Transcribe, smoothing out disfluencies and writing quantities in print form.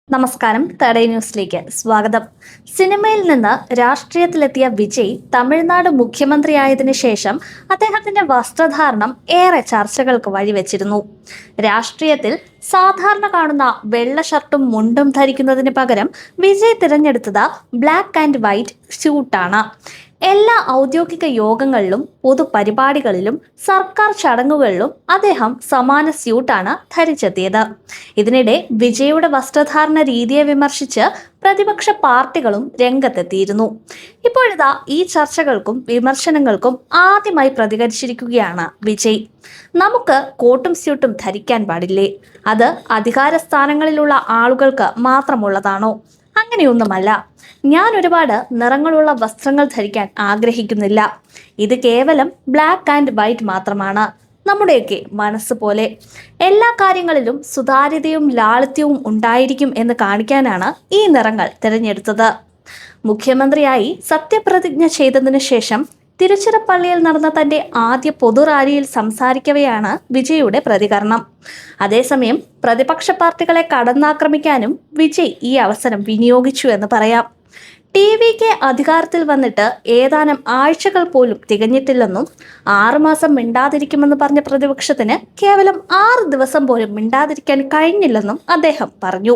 നമസ്കാരം. തേർഡ് ന്യൂസിലേക്ക് സ്വാഗതം. സിനിമയിൽ നിന്ന് രാഷ്ട്രീയത്തിലെത്തിയ വിജയ് തമിഴ്നാട് മുഖ്യമന്ത്രിയായതിനു ശേഷം അദ്ദേഹത്തിന്റെ വസ്ത്രധാരണം ഏറെ ചർച്ചകൾക്ക് വഴിവെച്ചിരുന്നു. രാഷ്ട്രീയത്തിൽ സാധാരണ കാണുന്ന വെള്ള ഷർട്ടും മുണ്ടും ധരിക്കുന്നതിന് പകരം വിജയ് തിരഞ്ഞെടുത്തത് ബ്ലാക്ക് ആൻഡ് വൈറ്റ് സ്യൂട്ടാണ്. എല്ലാ ഔദ്യോഗിക യോഗങ്ങളിലും പൊതുപരിപാടികളിലും സർക്കാർ ചടങ്ങുകളിലും അദ്ദേഹം സമാന സ്യൂട്ടാണ് ധരിച്ചെത്തിയത്. ഇതിനിടെ വിജയുടെ വസ്ത്രധാരണ രീതിയെ വിമർശിച്ച് പ്രതിപക്ഷ പാർട്ടികളും രംഗത്തെത്തിയിരുന്നു. ഇപ്പോഴിതാ ഈ ചർച്ചകൾക്കും വിമർശനങ്ങൾക്കും ആദ്യമായി പ്രതികരിച്ചിരിക്കുകയാണ് വിജയ്. നമുക്ക് കോട്ടും സ്യൂട്ടും ധരിക്കാൻ പാടില്ലേ? അത് അധികാര സ്ഥാനങ്ങളിലുള്ള ആളുകൾക്ക് മാത്രമുള്ളതാണോ? അങ്ങനെയൊന്നുമല്ല. ഞാൻ ഒരുപാട് നിറങ്ങളുള്ള വസ്ത്രങ്ങൾ ധരിക്കാൻ ആഗ്രഹിക്കുന്നില്ല. ഇത് കേവലം ബ്ലാക്ക് ആൻഡ് വൈറ്റ് മാത്രമാണ്. നമ്മുടെയൊക്കെ മനസ്സ് പോലെ എല്ലാ കാര്യങ്ങളിലും സുതാര്യതയും ലാളിത്യവും ഉണ്ടായിരിക്കും എന്ന് കാണിക്കാനാണ് ഈ നിറങ്ങൾ തിരഞ്ഞെടുത്തത്. മുഖ്യമന്ത്രിയായി സത്യപ്രതിജ്ഞ ചെയ്തതിനു ശേഷം തിരുച്ചിറപ്പള്ളിയിൽ നടന്ന തന്റെ ആദ്യ പൊതുറാലിയിൽ സംസാരിക്കവെയാണ് വിജയുടെ പ്രതികരണം. അതേസമയം പ്രതിപക്ഷ പാർട്ടികളെ കടന്നാക്രമിക്കാനും വിജയ് ഈ അവസരം വിനിയോഗിച്ചു എന്ന് പറയാം. ടി.വി.കെ അധികാരത്തിൽ വന്നിട്ട് ഏതാനും ആഴ്ചകൾ പോലും തികഞ്ഞിട്ടില്ലെന്നും 6 മാസം മിണ്ടാതിരിക്കുമെന്ന് പറഞ്ഞ പ്രതിപക്ഷത്തിന് കേവലം 6 ദിവസം പോലും മിണ്ടാതിരിക്കാൻ കഴിഞ്ഞില്ലെന്നും അദ്ദേഹം പറഞ്ഞു.